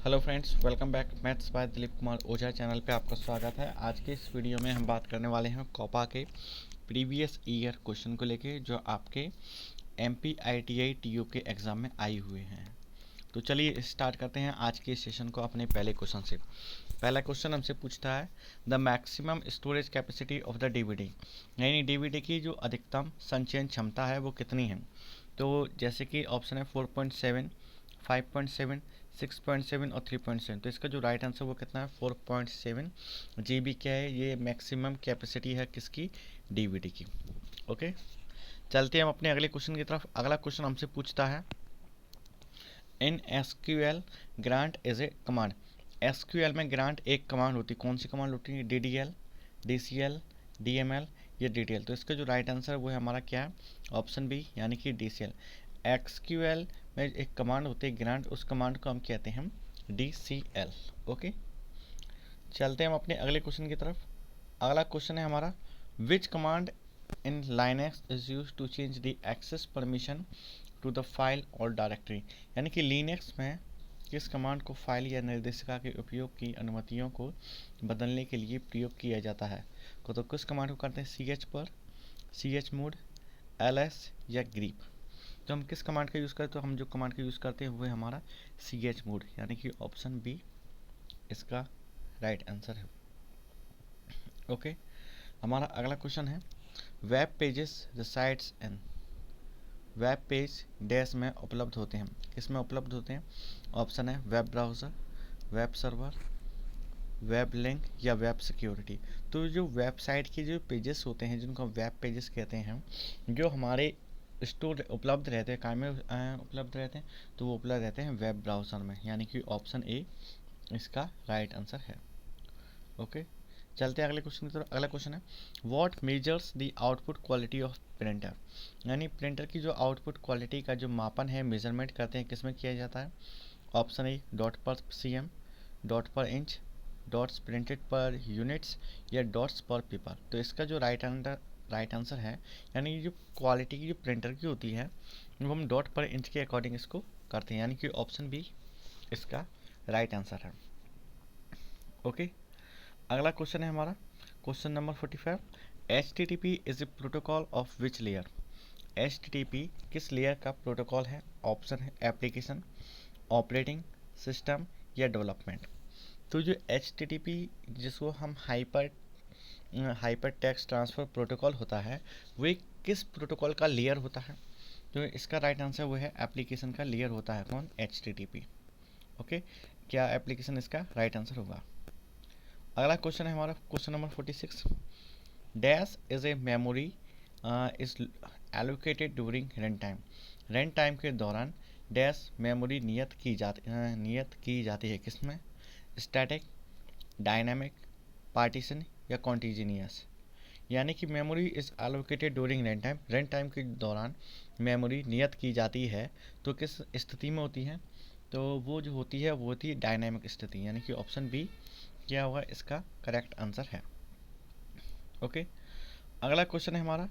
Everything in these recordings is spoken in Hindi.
Hello friends, welcome back. Maths by Dilip Kumar Ojha channel पे आपका स्वागत है। आज के इस वीडियो में हम बात करने वाले हैं कॉपा के प्रीवियस ईयर क्वेश्चन को लेके जो आपके MPITI TU के एग्ज़ाम में आई हुए हैं। तो चलिए स्टार्ट करते हैं आज के सेशन को अपने पहले क्वेश्चन से। पहला क्वेश्चन हमसे पूछता है the maximum storage capacity of the DVD, यानी DVD की जो अधिकतम संचयन क्षमता है वो कितनी है। तो जैसे कि ऑप्शन है 4.7, 5.7, 6.7 और 3.7। तो इसका जो राइट आंसर वो कितना है 4.7 GB क्या है, ये मैक्सिमम कैपेसिटी है किसकी, DVD की। ओके, चलते हैं हम अपने अगले क्वेश्चन की तरफ। अगला क्वेश्चन हमसे पूछता है इन SQL grant is a command. SQL में ग्रांट एक कमांड होती है, कौन सी कमांड होती है, DDL, DCL, DML या DTL। तो इसका जो राइट आंसर वो है हमारा क्या है, ऑप्शन बी यानी कि DCL। SQL में एक कमांड होती है ग्रांट, उस कमांड को हम कहते हैं DCL। ओके, चलते हैं हम अपने अगले क्वेश्चन की तरफ। अगला क्वेश्चन है हमारा which command in Linux is use to change the access permission to the file और डायरेक्टरी, यानी कि लिनक्स में किस कमांड को फाइल या निर्देशिका के उपयोग की अनुमतियों को बदलने के लिए प्रयोग किया जाता है। तो किस कमांड को करते हैं, CH पर, chmod, ls या grep। तो हम किस कमांड का यूज़ करते हैं, तो हम जो कमांड का यूज़ करते हैं वो है हमारा chmod, यानी कि ऑप्शन बी इसका राइट आंसर है। ओके, हमारा अगला क्वेश्चन है web pages resides in, web page dash में उपलब्ध होते हैं, किस में उपलब्ध होते हैं। ऑप्शन है web browser, web server, web link या वेब सिक्योरिटी। तो जो वेबसाइट के जो पेजेस होते हैं जिनको हम वेब पेजेस कहते हैं, जो हमारे स्टोर उपलब्ध रहते हैं, काम में उपलब्ध रहते हैं, तो वो उपलब्ध रहते हैं वेब ब्राउज़र में, यानी कि ऑप्शन ए इसका राइट आंसर है। ओके, चलते हैं अगले क्वेश्चन की तरफ। अगला क्वेश्चन है what measures the output quality of printer, यानी प्रिंटर की जो आउटपुट क्वालिटी का जो मापन है, मेजरमेंट करते हैं, किसमें किया जाता है। ऑप्शन ए डॉट पर cm, डॉट पर इंच, डॉट्स प्रिंटेड पर यूनिट्स या डॉट्स पर पेपर। तो इसका जो राइट आंसर है, यानी जो क्वालिटी की जो प्रिंटर की होती है वो हम डॉट पर इंच के अकॉर्डिंग इसको करते हैं, यानी कि ऑप्शन बी इसका राइट आंसर है। ओके, अगला क्वेश्चन है हमारा question number 45 HTTP is a protocol of which layer. HTTP किस लेयर का प्रोटोकॉल है। ऑप्शन है एप्लीकेशन, ऑपरेटिंग सिस्टम या डेवलपमेंट। तो जो HTTP जिसको हम हाइपर टेक्स्ट ट्रांसफ़र प्रोटोकॉल होता है, वो एक किस प्रोटोकॉल का लेयर होता है। तो इसका राइट आंसर वो है एप्लीकेशन का लेयर होता है, कौन, HTTP। ओके, क्या एप्लीकेशन इसका राइट आंसर होगा। अगला क्वेश्चन है हमारा question number 46 dash is a memory is allocated during run time. Run time के दौरान डैश मेमोरी नियत की जाती है, किसमें, स्टैटिक, डायनामिक, पार्टीशन या कॉन्टिजीनियस। यानी कि memory is allocated during run time के दौरान मेमोरी नियत की जाती है, तो किस स्थिति में होती है। तो वो जो होती है वो होती है डायनामिक स्थिति, यानी कि ऑप्शन बी क्या होगा इसका करेक्ट आंसर है। ओके, अगला क्वेश्चन है हमारा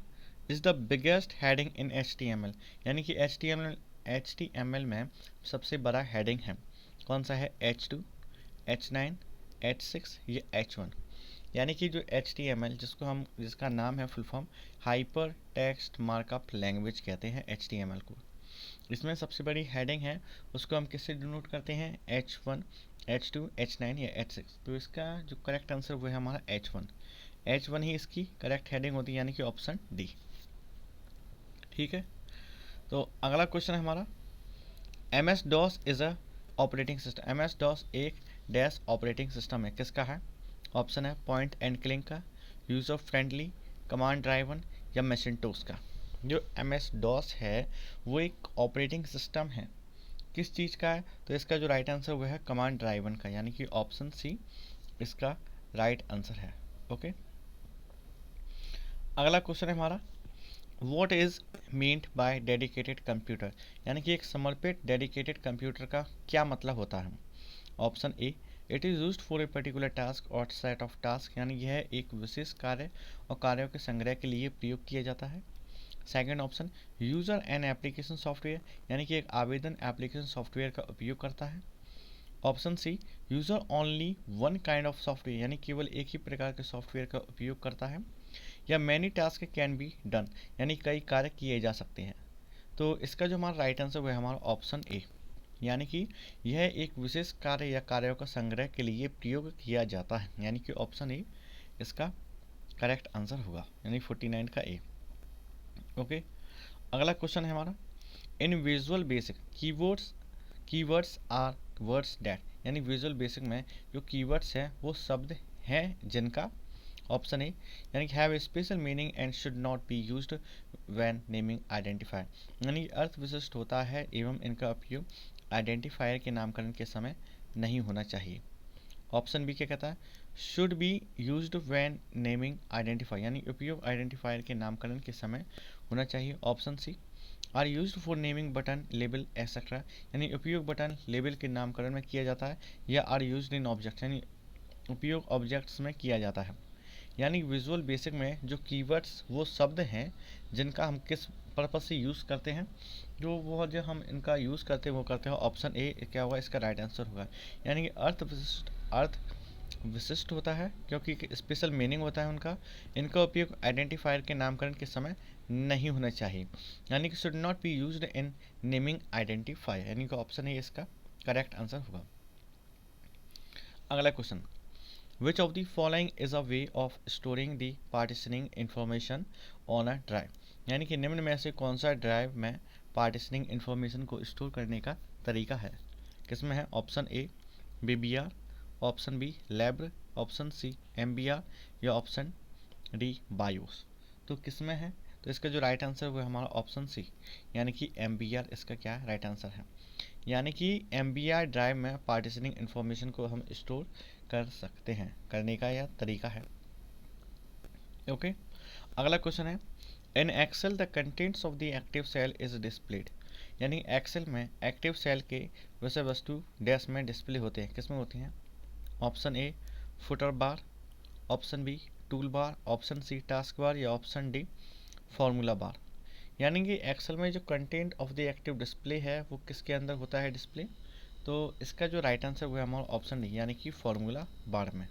is the biggest heading in HTML, यानी कि HTML में सबसे बड़ा हेडिंग है, कौन सा है, H2, H9, H6 या H1। यानी कि जो HTML जिसका नाम है full form hyper text markup language कहते हैं HTML को, इसमें सबसे बड़ी हेडिंग है, उसको हम किससे डिनोट करते हैं, H1, H2, H9 या H6। तो इसका जो करेक्ट आंसर वो है हमारा H1 ही इसकी करेक्ट हेडिंग होती है, यानी कि ऑप्शन डी। ठीक है, तो अगला क्वेश्चन है हमारा MS-DOS is a operating system. MS-DOS एक डैश ऑपरेटिंग सिस्टम है, किसका है। ऑप्शन है पॉइंट एंड क्लिक का, यूजर फ्रेंडली, कमांड ड्राइवन या मैकिन्टोश का। जो MS-DOS है वो एक ऑपरेटिंग सिस्टम है, किस चीज़ का है, तो इसका जो राइट आंसर वो है कमांड ड्राइवन का, यानी कि ऑप्शन सी इसका राइट आंसर है। ओके, अगला क्वेश्चन है हमारा what is meant by dedicated computer, यानी कि एक समर्पित डेडिकेटेड कंप्यूटर का क्या मतलब होता है। Option A it is used for a particular task और सेट ऑफ टास्क, यानी यह एक विशेष कार्य और कार्यों के संग्रह के लिए प्रयोग किया जाता है। Second option user and application software, यानी कि एक आवेदन एप्लीकेशन सॉफ्टवेयर का उपयोग करता है। Option C, user only one kind of software, यानी केवल एक ही प्रकार के सॉफ्टवेयर का उपयोग करता है। या many task can be done, यानी कई कार्य किए जा सकते हैं। तो इसका जो हमारा राइट आंसर वो है हमारा ऑप्शन ए, यानी कि यह एक विशेष कार्य या कार्यों का संग्रह के लिए प्रयोग किया जाता है, यानी कि ऑप्शन ए इसका करेक्ट आंसर होगा, यानी 49 का ए। ओके, अगला क्वेश्चन है हमारा, in visual basic keywords are words that, यानी विजुअल बेसिक में जो कीवर्ड्स हैं वो शब्द हैं जिनका, ऑप्शन ए, यानी have a special meaning and should not be used when naming identifier, यानी अर्थ विशिष्ट होता है एवं इनका उपयोग आइडेंटिफायर के नामकरण के समय नहीं होना चाहिए। ऑप्शन बी क्या कहता है, should be used when naming identifier, यानी उपयोग आइडेंटिफायर के नामकरण के समय होना चाहिए। Option C, are used for naming button label etcetera, यानी उपयोग बटन लेबल के नामकरण में किया जाता है। या आर यूज्ड इन ऑब्जेक्ट, यानी उपयोग ऑब्जेक्ट्स में किया जाता है। यानी विजुअल बेसिक में जो कीवर्ड्स वो शब्द हैं जिनका हम किस पर्पज से यूज़ करते हैं, जो हम इनका यूज़ करते हैं वो करते हैं। ऑप्शन ए क्या होगा, इसका राइट आंसर होगा, यानी कि अर्थ विशिष्ट होता है क्योंकि स्पेशल मीनिंग होता है उनका। इनका उपयोग आइडेंटिफायर के नामकरण के समय नहीं होना चाहिए, यानी कि should not be used in naming identifier, यानी कि ऑप्शन ए इसका करेक्ट आंसर होगा। अगला question, which of the following is a way of storing the partitioning information on a drive, यानी कि निम्न में से कौन सा ड्राइव में पार्टीशनिंग इंफॉर्मेशन को स्टोर करने का तरीका है। किसमें है, option A BBR, option B लैब्र, ऑप्शन सी एमबीआर, या ऑप्शन डी बायोस। तो किसमें है, तो इसका जो राइट आंसर वो है हमारा ऑप्शन सी, यानी कि एमबीआर इसका क्या राइट आंसर है। यानी कि एमबीआर ड्राइव में पार्टीशनिंग इंफॉर्मेशन को हम स्टोर कर सकते हैं, करने का यह तरीका है। ओके, अगला क्वेश्चन है, in Excel the contents of the active cell is displayed, यानी एक्सेल में एक्टिव सेल के विषय वस्तु डैश में डिस्प्ले होते हैं, किसमें होती हैं। Option A footer bar, option B tool bar, option C task bar, या ऑप्शन डी फॉर्मूला बार। यानी कि एक्सेल में जो content of the active display है वो किसके अंदर होता है डिस्प्ले, तो इसका जो राइट आंसर वो है हमारा ऑप्शन डी, यानी कि फॉर्मूला बार में।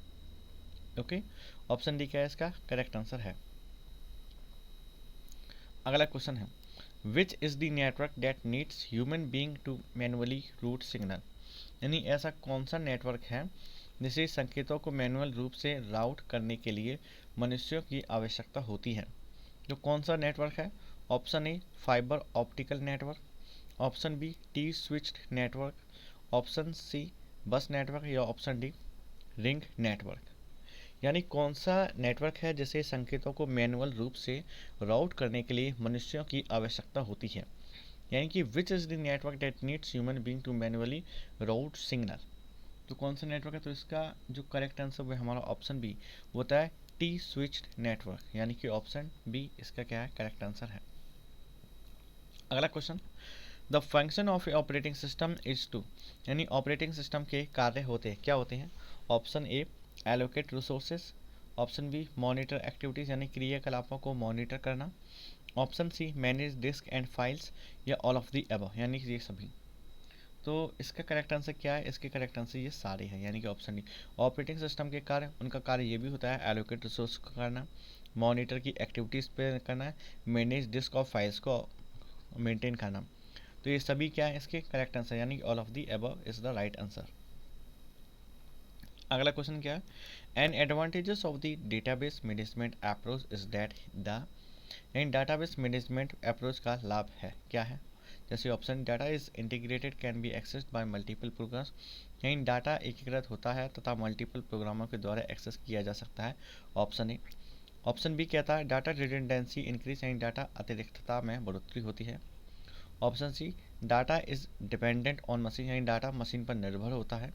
ओके, ऑप्शन डी क्या है इसका करेक्ट आंसर है। अगला क्वेश्चन है, which is the network that needs human being to manually route signal, यानी ऐसा कौन सा नेटवर्क है जिसे संकेतों को मैनुअल रूप से राउट करने के लिए मनुष्यों की आवश्यकता होती है। तो कौन सा नेटवर्क है, option A fibre optical network, option B T switched network, option C bus network, या ऑप्शन डी रिंग नेटवर्क। यानी कौन सा नेटवर्क है जिसे संकेतों को मैनुअल रूप से राउट करने के लिए मनुष्यों की आवश्यकता होती है, यानी कि which is the network that needs human being to manually route signal. तो कौन सा नेटवर्क है, तो इसका जो करेक्ट आंसर वो हमारा ऑप्शन बी होता है टी स्विच्ड नेटवर्क, यानी कि ऑप्शन बी इसका क्या है करेक्ट आंसर है। अगला question, the function of operating system is to, यानी ऑपरेटिंग सिस्टम के कार्य होते हैं, क्या होते हैं। Option A allocate resources, option B monitor activities, यानी क्रियाकलापों को मॉनिटर करना, option C manage disk and files, या ऑल ऑफ द अबव, यानी ये सभी। तो इसका करेक्ट आंसर क्या है, इसके करेक्ट आंसर ये सारे हैं, यानी कि ऑप्शन डी ऑपरेटिंग सिस्टम के कार्य, उनका कार्य ये भी होता है एलोकेट रिसोर्स को करना, मॉनिटर की एक्टिविटीज़ पे करना है, मैनेज डिस्क और फाइल्स को मेंटेन करना। तो ये सभी क्या है इसके करेक्ट आंसर, यानी all of the above is the right answer. अगला क्वेश्चन क्या है, an advantages of the database management approach is that the, इन डाटाबेस मैनेजमेंट अप्रोच का लाभ है क्या है। जैसे option data is integrated can be accessed by multiple programs, यानी डाटा एकीकृत होता है तथा मल्टीपल प्रोग्रामों के द्वारा एक्सेस किया जा सकता है। ऑप्शन ए। ऑप्शन बी कहता है डाटा रिडंडेंसी इंक्रीज, यानी डाटा अतिरिक्तता में बढ़ोतरी होती है। Option C data is dependent on machine, यानी डाटा मशीन पर निर्भर होता है।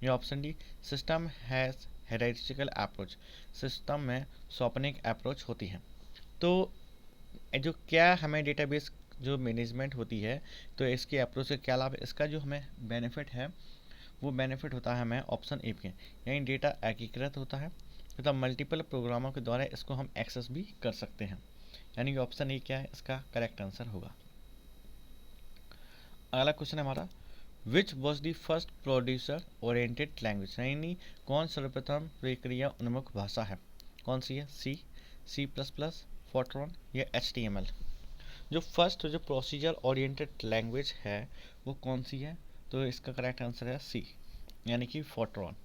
या option D system has hierarchical approach, system में स्वप्निक अप्रोच होती है। तो जो क्या हमें डेटाबेस जो मैनेजमेंट होती है तो इसके अप्रोच से क्या लाभ है, इसका जो हमें बेनिफिट है वो बेनिफिट होता है हमें ऑप्शन ए के, यानी डेटा एकीकृत होता है तथा मल्टीपल प्रोग्रामों के द्वारा इसको हम एक्सेस भी कर सकते हैं, यानी कि ऑप्शन ए क्या है इसका करेक्ट आंसर होगा। अगला क्वेश्चन है हमारा, which was the first producer oriented language, यानी कौन सर्वप्रथम प्रक्रिया उन्मुख भाषा है, कौन सी है? सी प्लस प्लस, फोर्ट्रॉन या HTML। जो फर्स्ट जो प्रोसीजर ओरिएंटेड लैंग्वेज है वो कौन सी है? तो इसका करेक्ट आंसर है सी, यानी कि फोर्ट्रॉन।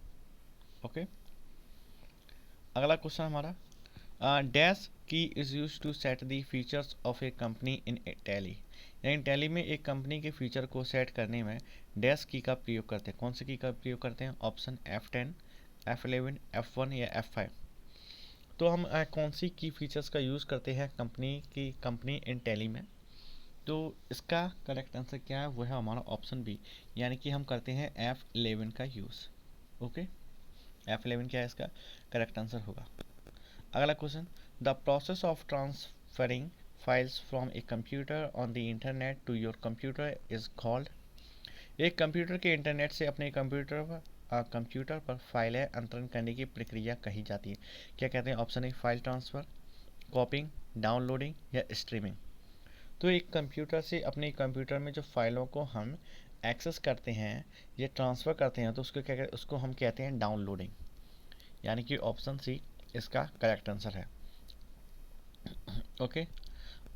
ओके, अगला क्वेश्चन हमारा, dash key is use to set the features of a company in Tally, यानी टैली में एक कंपनी के फीचर को सेट करने में डैश की का प्रयोग करते हैं। कौन सी की का प्रयोग करते हैं? ऑप्शन F10, F11, F1 या F5। तो हम कौन सी की फीचर्स का यूज़ करते हैं कंपनी इन टैली में? तो इसका करेक्ट आंसर क्या है? वो है हमारा ऑप्शन बी, यानी कि हम करते हैं F11 का यूज़। ओके, F11 क्या है इसका करेक्ट आंसर होगा। अगला question, the process of transferring files from a computer on the internet to your computer is called, एक कंप्यूटर के इंटरनेट से अपने कंप्यूटर पर फाइलें अंतरण करने की प्रक्रिया कही जाती है। क्या कहते हैं? ऑप्शन ए फाइल ट्रांसफ़र, कॉपिंग, डाउनलोडिंग या स्ट्रीमिंग। तो एक कंप्यूटर से अपने कंप्यूटर में जो फाइलों को हम एक्सेस करते हैं या ट्रांसफ़र करते हैं तो उसको क्या कहते हैं? उसको हम कहते हैं डाउनलोडिंग, यानी कि ऑप्शन सी इसका करेक्ट आंसर है। ओके,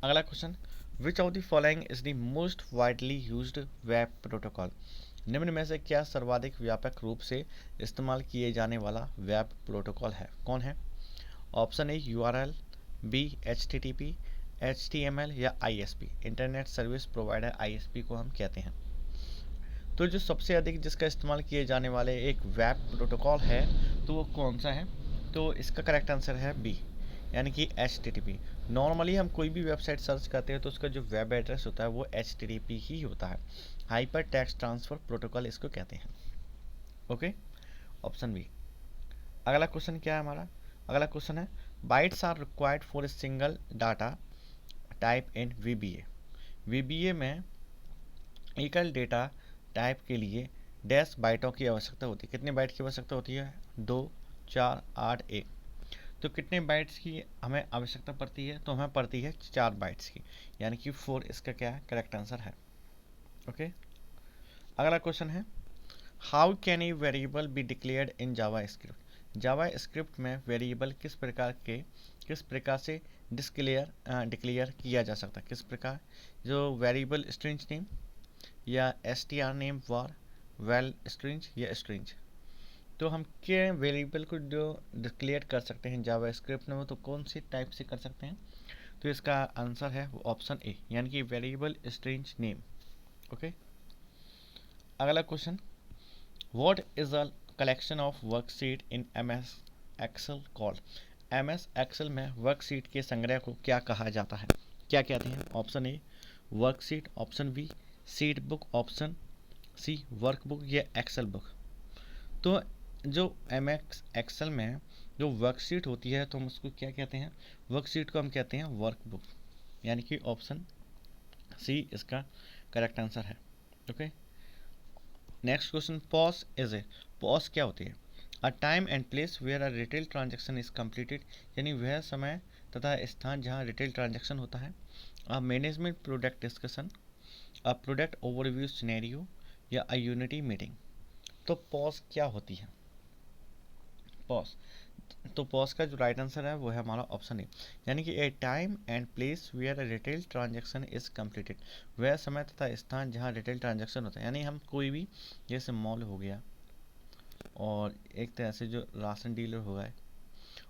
अगला question, which of the following is the most widely used web protocol, निम्न में से क्या सर्वाधिक व्यापक रूप से इस्तेमाल किए जाने वाला वेब प्रोटोकॉल है? कौन है? Option A URL, B HTTP, HTML या ISP, internet service provider ISP को हम कहते हैं। तो जो सबसे अधिक जिसका इस्तेमाल किए जाने वाले एक वेब प्रोटोकॉल है तो वो कौन सा है? तो इसका करेक्ट आंसर है बी, यानी कि HTTP। नॉर्मली हम कोई भी वेबसाइट सर्च करते हैं तो उसका जो वेब एड्रेस होता है वो HTTP ही होता है। हाइपर टेक्स्ट ट्रांसफ़र प्रोटोकॉल इसको कहते हैं। Okay, option B. अगला क्वेश्चन क्या है हमारा? अगला क्वेश्चन है, bytes are required for a single data type in VBA, VBA में एकल डेटा टाइप के लिए डैश बाइटों की आवश्यकता होती है। कितने बाइट की आवश्यकता होती है? 2, 4, 8, 1। तो कितने बाइट्स की हमें आवश्यकता पड़ती है? तो हमें पड़ती है 4 बाइट्स की, यानी कि 4 इसका क्या है करेक्ट आंसर है। ओके, अगला क्वेश्चन है, how can a variable be declared in Java script, Java script में वेरिएबल किस प्रकार से डिक्लेयर किया जा सकता है? किस प्रकार? जो वेरिएबल स्ट्रिंग नेम या str name var, well string या स्ट्रिंग। तो हम क्या वेरिएबल को जो डिक्लेयर कर सकते हैं जावा स्क्रिप्ट में, वो तो कौन सी टाइप से कर सकते हैं? तो इसका आंसर है वो ऑप्शन ए, यानी कि वेरिएबल स्ट्रिंग नेम। ओके, अगला question, what is a collection of worksheet in MS Excel called, MS Excel में वर्कशीट के संग्रह को क्या कहा जाता है? क्या कहते हैं? Option A worksheet, option B sheet book, option C workbook या एक्सेल बुक। तो जो MS एक्सेल में जो वर्कशीट होती है तो हम उसको क्या कहते हैं? वर्कशीट को हम कहते हैं वर्कबुक, यानी कि ऑप्शन सी इसका करेक्ट आंसर है। Okay, next question, POS is a, POS क्या होती है? A time and place where a retail transaction is completed, यानी वह समय तथा स्थान जहां रिटेल ट्रांजेक्शन होता है। A management product discussion, a product overview scenario या अ यूनिटी मीटिंग। तो पॉज क्या होती है? पॉज, तो पॉज का जो राइट आंसर है वो है हमारा ऑप्शन ए, यानी कि a time and place where retail transaction is completed, वह समय तथा स्थान जहां रिटेल ट्रांजैक्शन होता है। यानी हम कोई भी, जैसे मॉल हो गया और एक तरह से जो राशन डीलर हो गए,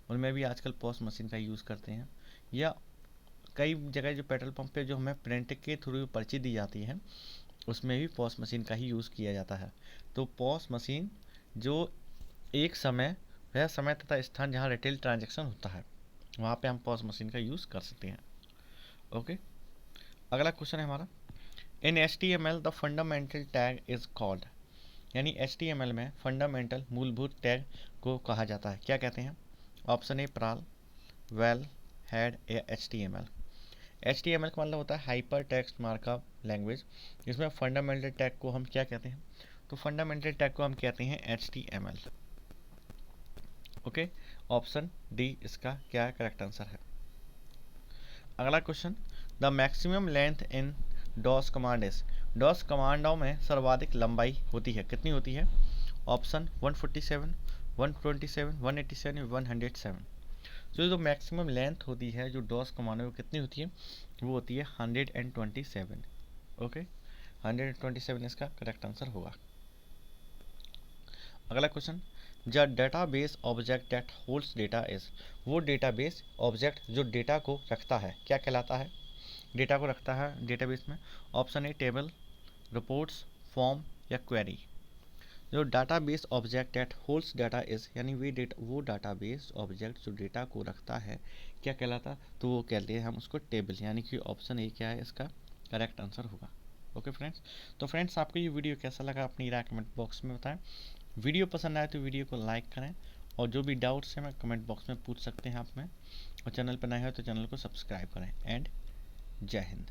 उनमें भी आजकल पॉज मशीन का यूज़ करते हैं। या कई जगह जो पेट्रोल पंप पे जो हमें प्रिंट के थ्रू पर्ची दी जाती है उसमें भी पॉज मशीन का ही यूज़ किया जाता है। तो पॉज मशीन जो एक समय, वह समय तथा स्थान जहाँ रिटेल ट्रांजैक्शन होता है वहाँ पे हम पॉज मशीन का यूज़ कर सकते हैं। ओके, अगला क्वेश्चन है हमारा, इन HTML the fundamental tag is called, यानी HTML में फंडामेंटल मूलभूत टैग को कहा जाता है। क्या कहते हैं? ऑप्शन ए प्राल, वेल, हेड या HTML। HTML का मतलब होता है हाइपर टेक्स्ट मार्कअप लैंग्वेज, जिसमें फंडामेंटल टैग को हम क्या कहते हैं? तो फंडामेंटल टैग को हम कहते हैं HTML। ओके, ऑप्शन डी इसका क्या करेक्ट आंसर है। अगला question, the maximum length in DOS command is, DOS कमांडों में सर्वाधिक लंबाई होती है, कितनी होती है? ऑप्शन 147, 127, 187, 107। जो मैक्सिमम लेंथ होती है जो डॉस कमांडो में कितनी होती है, वो होती है 127। ओके, 127 इसका करेक्ट आंसर होगा। अगला question, the database object that holds data is, वो डेटाबेस ऑब्जेक्ट जो डेटा को रखता है क्या कहलाता है? डेटा को रखता है डेटाबेस में। Option A table, reports, form या क्वेरी। जो database object that holds data is, यानी वो डाटाबेस ऑब्जेक्ट जो डेटा को रखता है क्या कहलाता? तो वो कहते हैं हम उसको टेबल, यानी कि ऑप्शन ए क्या है इसका करेक्ट आंसर होगा। ओके फ्रेंड्स, तो फ्रेंड्स आपको ये वीडियो कैसा लगा अपनी राय कमेंट बॉक्स में बताएं। वीडियो पसंद आए तो वीडियो को लाइक करें, और जो भी डाउट्स हैं मैं कमेंट बॉक्स में पूछ सकते हैं आप में, और चैनल पर नए हो तो चैनल को सब्सक्राइब करें। एंड जय हिंद।